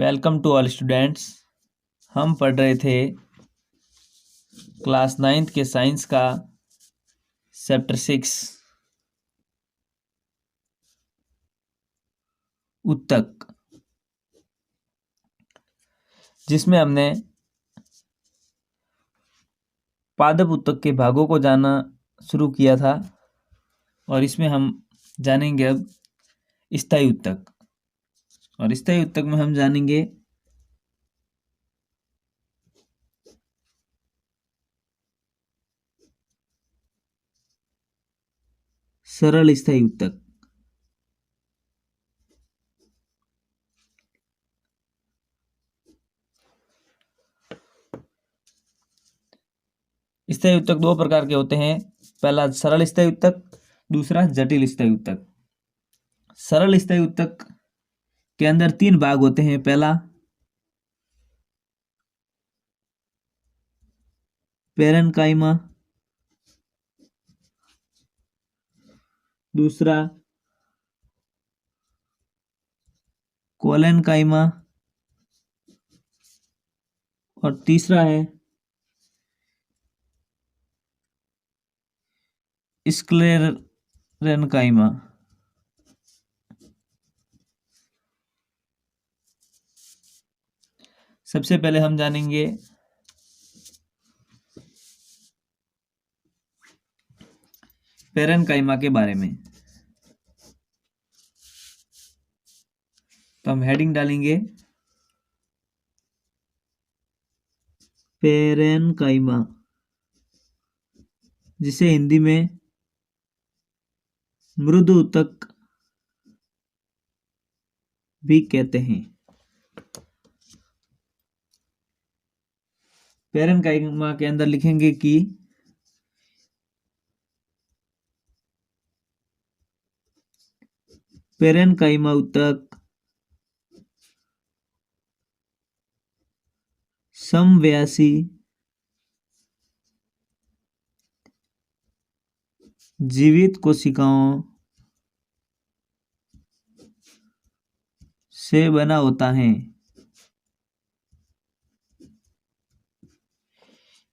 Welcome to all students. हम पढ़ रहे थे क्लास 9th के साइंस का चैप्टर 6 उत्तक, जिसमें हमने पादप उत्तक के भागों को जानना शुरू किया था। और इसमें हम जानेंगे अब स्थायी उत्तक। और स्थायी उत्तक में हम जानेंगे सरल स्थायी उत्तक। स्थायी उत्तक दो प्रकार के होते हैं। पहला सरल स्थायी उत्तक, दूसरा जटिल स्थायी उत्तक। सरल स्थायी उत्तक के अंदर 3 भाग होते हैं। पहला पेरेन्काइमा, दूसरा कोलेनकाइमा और तीसरा है स्क्लेरेनकाइमा। सबसे पहले हम जानेंगे पेरेन्काइमा के बारे में। तो हम हेडिंग डालेंगे पेरेन्काइमा, जिसे हिंदी में मृदु उत्तक भी कहते हैं। पेरेन्काइमा के अंदर लिखेंगे कि पेरेन्काइमा उत्तक समवयसी जीवित कोशिकाओं से बना होता है।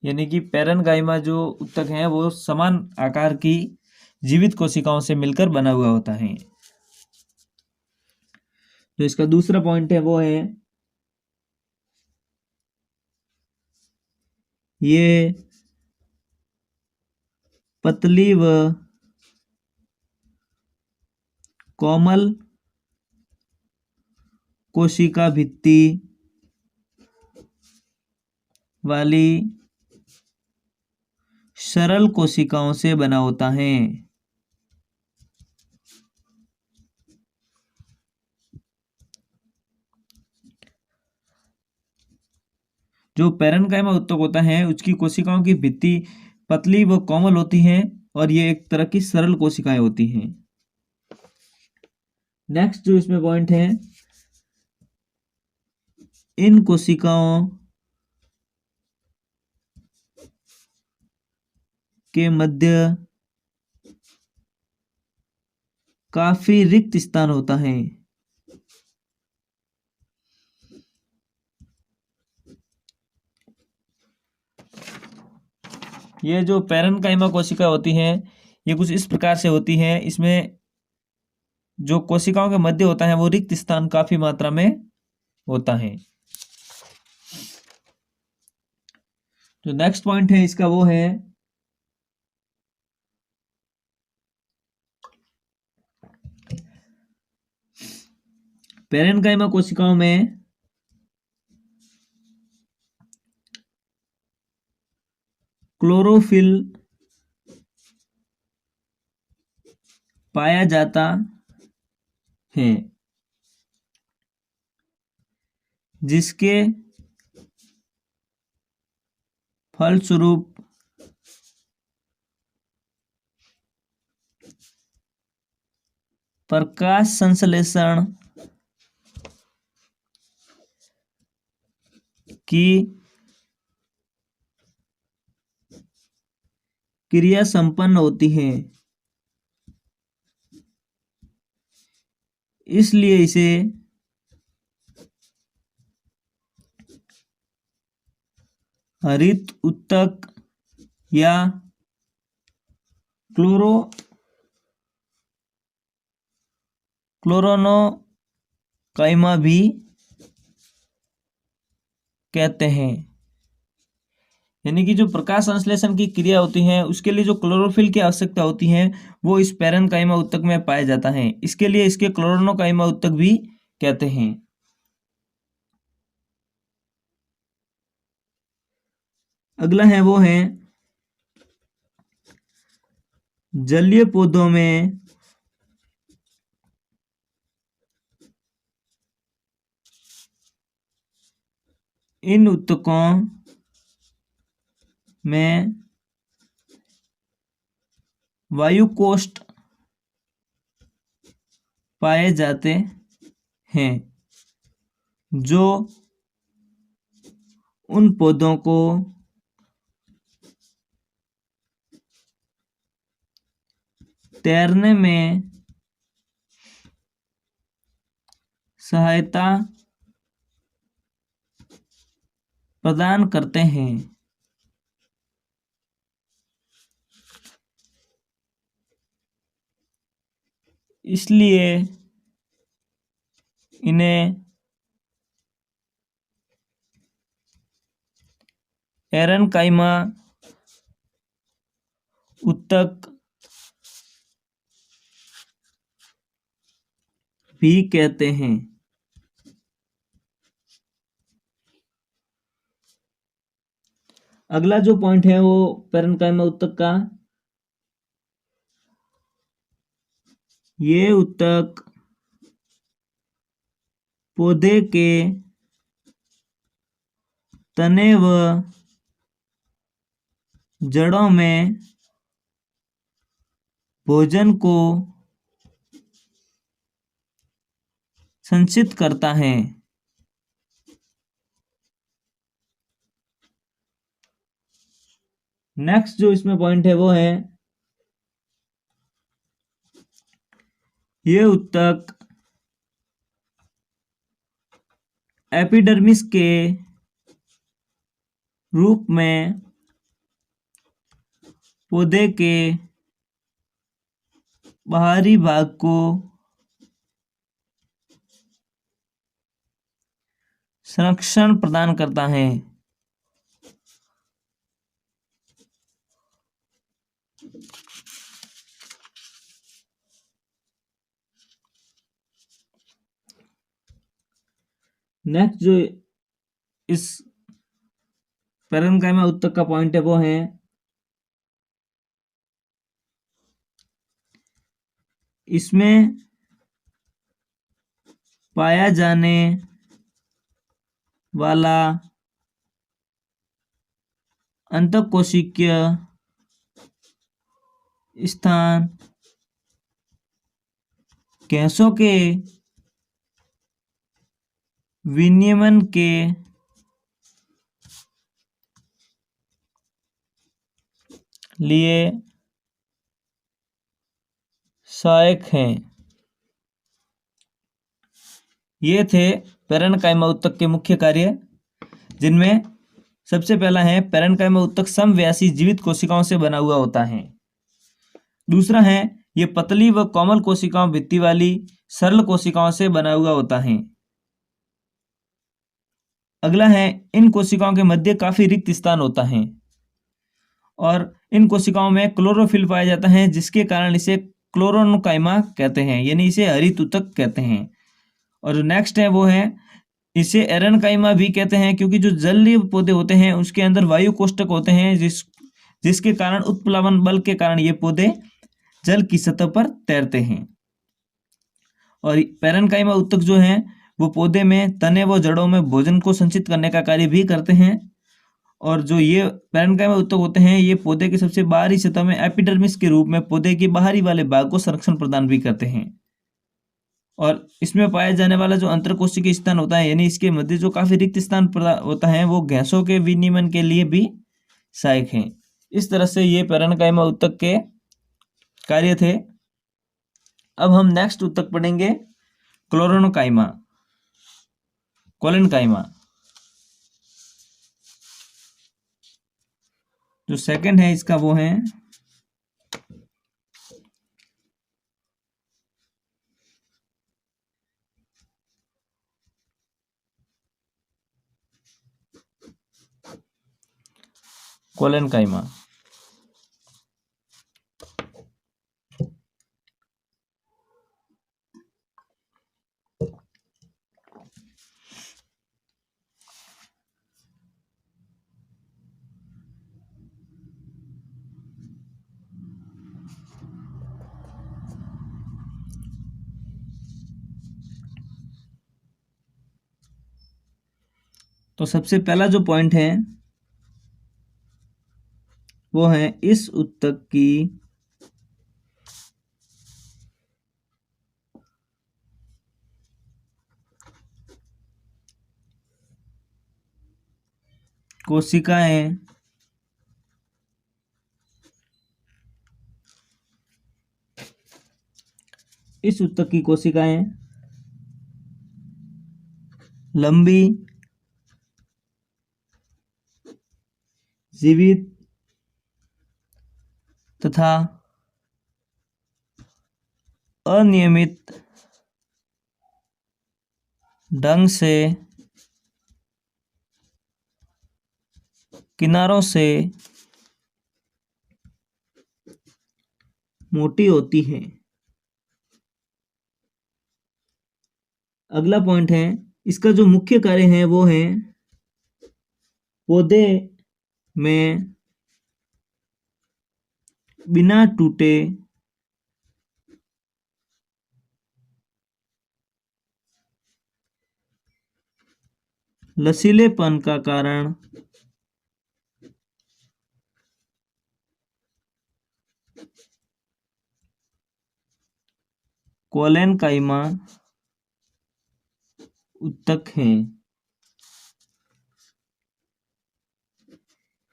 यानी कि पेरेन्काइमा जो उत्तक हैं वो समान आकार की जीवित कोशिकाओं से मिलकर बना हुआ होता है। तो इसका दूसरा पॉइंट है वो है ये पतली व कोमल कोशिका भित्ति वाली सरल कोशिकाओं से बना होता है। जो पेरेन्काइमा उत्तक होता है उसकी कोशिकाओं की भित्ति पतली व कोमल होती हैं और ये एक तरह की सरल कोशिकाएं होती हैं। नेक्स्ट जो इसमें पॉइंट है, इन कोशिकाओं के मध्य काफी रिक्त स्थान होता है। ये जो पेरेन्काइमा कोशिका होती हैं ये कुछ इस प्रकार से होती हैं। इसमें जो कोशिकाओं के मध्य होता है वो रिक्त स्थान काफी मात्रा में होता है। जो नेक्स्ट पॉइंट है इसका वो है पेरेन्काइमा कोशिकाओं में क्लोरोफिल पाया जाता है, जिसके फलस्वरूप प्रकाश संश्लेषण की क्रिया संपन्न होती है। इसलिए इसे हरित उत्तक या क्लोरोनोकाइमा भी कहते हैं। यानी कि जो प्रकाश संश्लेषण की क्रिया होती है उसके लिए जो क्लोरोफिल की आवश्यकता होती है वो इस पैरेन्काइमा उत्तक में पाया जाता है। इसके लिए इसके क्लोरोनोकाइमा उत्तक भी कहते हैं। अगला है वो है जलीय पौधों में इन उत्तकों में वायुकोष्ठ पाए जाते हैं जो उन पौधों को तैरने में सहायता प्रदान करते हैं। इसलिए इन्हें पैरेन्काइमा उत्तक भी कहते हैं। अगला जो पॉइंट है वो पैरेन्काइमा उत्तक का, ये उत्तक पौधे के तने व जड़ों में भोजन को संचित करता है। नेक्स्ट जो इसमें पॉइंट है वो है ये उत्तक एपिडर्मिस के रूप में पौधे के बाहरी भाग को संरक्षण प्रदान करता है। नेक्स्ट जो इस पैरेन्काइमा उत्तक का पॉइंट है वो है इसमें पाया जाने वाला अंतःकोशिकीय स्थान गैसों के विनियमन के लिए सहायक हैं। ये थे पैरेन्काइमा उत्तक के मुख्य कार्य, जिनमें सबसे पहला है पैरेन्काइमा उत्तक समव्यासी जीवित कोशिकाओं से बना हुआ होता है। दूसरा है ये पतली व कोमल कोशिकाओं भित्ति वाली सरल कोशिकाओं से बना हुआ होता है। अगला है इन कोशिकाओं के मध्य काफी रिक्त स्थान होता है और इन कोशिकाओं में क्लोरोफिल पाया जाता है, जिसके कारण इसे क्लोरोनोकाइमा कहते हैं, यानी इसे हरित उत्तक कहते हैं। और जो नेक्स्ट है वो है इसे एरेन्काइमा भी कहते हैं, क्योंकि जो जलीय पौधे होते हैं उसके अंदर वायु कोष्ठक होते हैं जिसके कारण उत्प्लावन बल के कारण ये पौधे जल की सतह पर तैरते हैं। और पैरेन्काइमा उत्तक जो हैं वो पौधे में तने व जड़ों में भोजन को संचित करने का कार्य भी करते हैं। और जो ये पैरेन्काइमा उत्तक होते हैं ये पौधे की सबसे बाहरी सतह में एपिडर्मिस के रूप में पौधे के बाहरी वाले भाग को संरक्षण प्रदान भी करते हैं। और इसमें पाया जाने वाला जो अंतरकोशिकीय स्थान होता है, यानी इसके मध्य जो काफी रिक्त स्थान होता है, वो गैसों के विनियमन के लिए भी सहायक है। इस तरह से ये पैरेन्काइमा उत्तक के कार्य थे। अब हम नेक्स्ट उत्तक पढ़ेंगे क्लोरोनोकाइमा, कोलेनकाइमा। जो सेकंड है इसका वो है कोलेनकाइमा। तो सबसे पहला जो पॉइंट है वो है इस ऊतक की कोशिकाएं इस ऊतक की कोशिकाएं लंबी, जीवित तथा अनियमित ढंग से किनारों से मोटी होती है। अगला पॉइंट है इसका जो मुख्य कार्य है वो है पौधे में बिना टूटे लचीलेपन का कारण कोलेनकाइमा ऊतक हैं।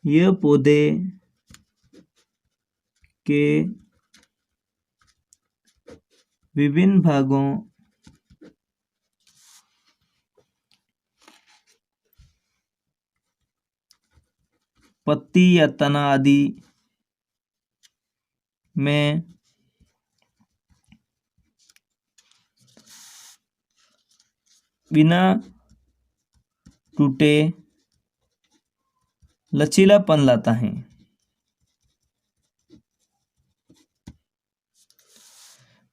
यह पौधे के विभिन्न भागों पत्ती या तना आदि में बिना टूटे लचीलापन लाता है।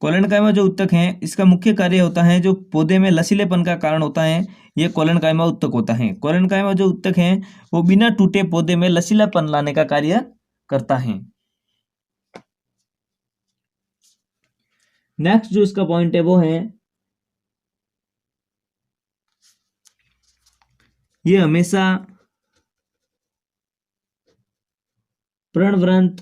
कोलेनकाइमा जो ऊतक है इसका मुख्य कार्य होता है जो पौधे में लचीलेपन का कारण होता है ये कोलेनकाइमा ऊतक होता है। कोलेनकाइमा जो ऊतक है वो बिना टूटे पौधे में लचीलापन लाने का कार्य करता है। नेक्स्ट जो इसका पॉइंट है वो है ये हमेशा पर्णवृंत,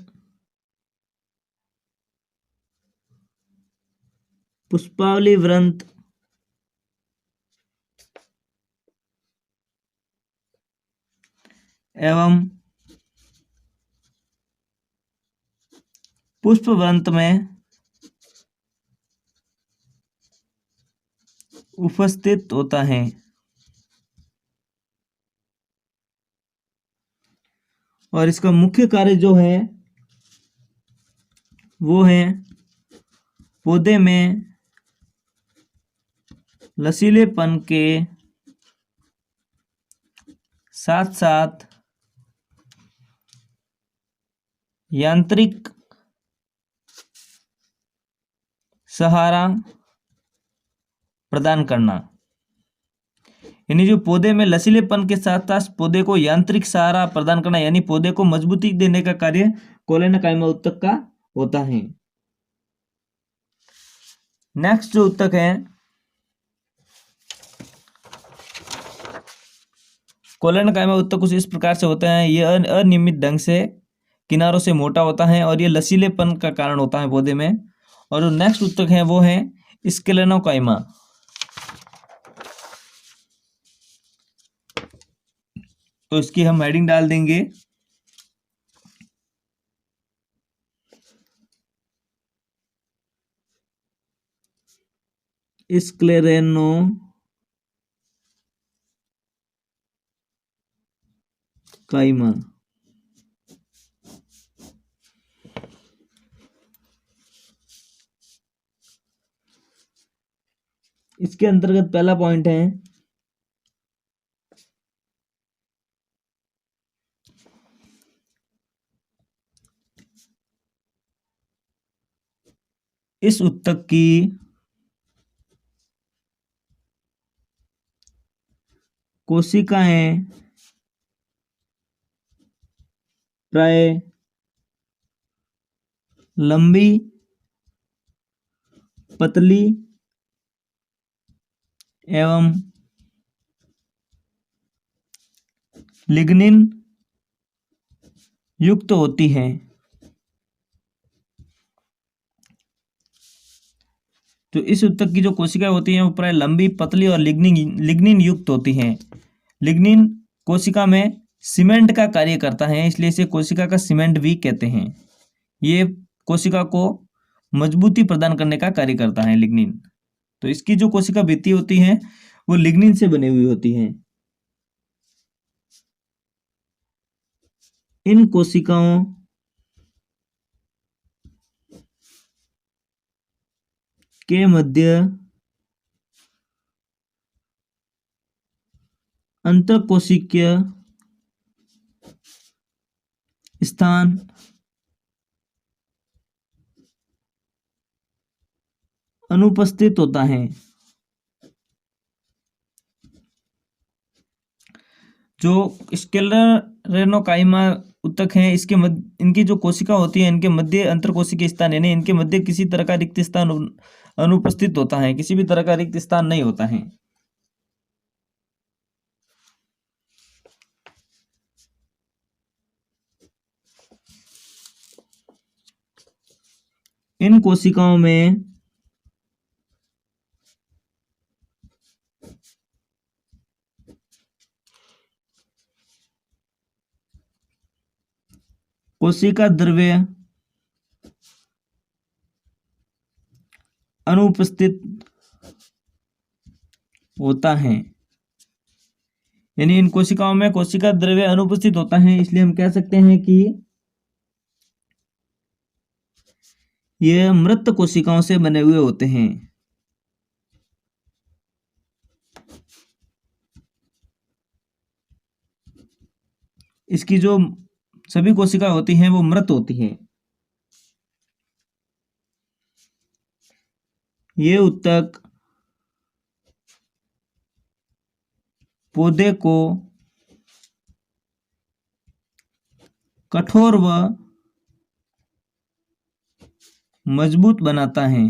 पुष्पावली वृंत एवं पुष्पवृंत में उपस्थित होता है। और इसका मुख्य कार्य जो है वो है पौधे में लचीलेपन के साथ साथ यांत्रिक सहारा प्रदान करना। यानी जो पौधे में लचीलेपन के साथ साथ पौधे को यांत्रिक सहारा प्रदान करना यानी पौधे को मजबूती देने का कार्य कोलेनकाइमा ऊतक का होता है। नेक्स्ट जो ऊतक है कोलेनकाइमा ऊतक कुछ इस प्रकार से होता है। यह अनियमित ढंग से किनारों से मोटा होता है और यह लचीलेपन का कारण होता है पौधे में। और जो नेक्स्ट ऊतक है वो है स्क्लेनोकाइमा। तो इसकी हम हेडिंग डाल देंगे स्क्लेरेनोकाइमा। इसके अंतर्गत पहला पॉइंट है इस ऊतक की कोशिकाएं प्राय लंबी, पतली एवं लिग्निन युक्त होती हैं। तो इस ऊतक की जो कोशिकाएं होती हैं वो प्राय लंबी, पतली और लिग्निन युक्त होती हैं। लिग्निन कोशिका में सीमेंट का कार्य करता है, इसलिए इसे कोशिका का सीमेंट भी कहते हैं। ये कोशिका को मजबूती प्रदान करने का कार्य करता है लिग्निन। तो इसकी जो कोशिका भित्ति होती है वो लिग्निन से बनी हुई होती है। इन कोशिकाओं के मध्य अंतःकोशिकीय स्थान अनुपस्थित होता है। जो स्क्लेरेनोकाइमा ऊतक हैं इनकी जो कोशिका होती है इनके मध्य अंतरकोशिकीय स्थान यानी इनके मध्य किसी तरह का रिक्त स्थान अनुपस्थित होता है, किसी भी तरह का रिक्त स्थान नहीं होता है। इन कोशिकाओं में कोशिका द्रव्य अनुपस्थित होता है, यानी इन कोशिकाओं में कोशिका द्रव्य अनुपस्थित होता है, इसलिए हम कह सकते हैं कि ये मृत कोशिकाओं से बने हुए होते हैं। इसकी जो सभी कोशिका होती हैं वो मृत होती हैं। ये ऊतक पौधे को कठोर व मजबूत बनाता है।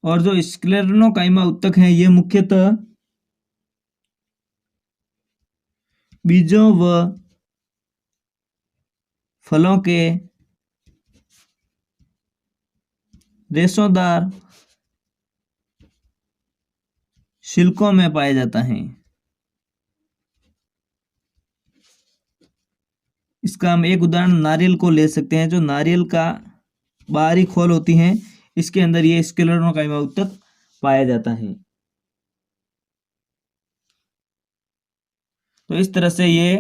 और जो स्क्लेरेनोकाइमा ऊतक हैं ये मुख्यतः बीजों व फलों के रेशेदार छिलकों में पाया जाता है। इसका हम एक उदाहरण नारियल को ले सकते हैं। जो नारियल का बाहरी खोल होती है इसके अंदर ये स्क्लेरेनोकाइमा ऊतक पाया जाता है। तो इस तरह से ये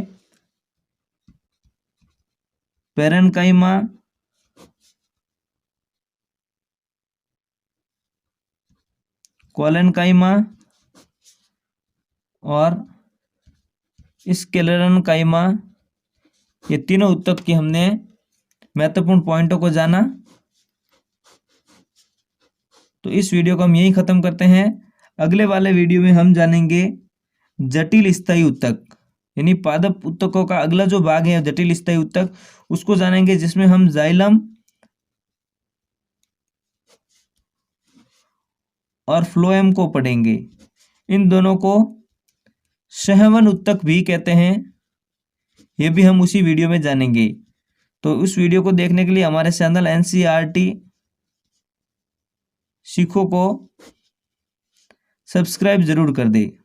पैरेन्काइमा, कोलेनकाइमा और स्क्लेरेनकाइमा ये तीनों ऊतक की हमने महत्वपूर्ण पॉइंटों को जाना। तो इस वीडियो को हम यहीं ख़त्म करते हैं। अगले वाले वीडियो में हम जानेंगे जटिल स्थायी ऊतक, यानी पादप ऊतकों का अगला जो भाग है जटिल स्थायी ऊतक, उसको जानेंगे, जिसमें हम जाइलम और फ्लोएम को पढ़ेंगे। इन दोनों को सहवन ऊतक भी कहते हैं, ये भी हम उसी वीडियो में जानेंगे। तो उस वीडियो को देखने के लिए हमारे चैनल NCERT सीखो को सब्सक्राइब जरूर कर दें।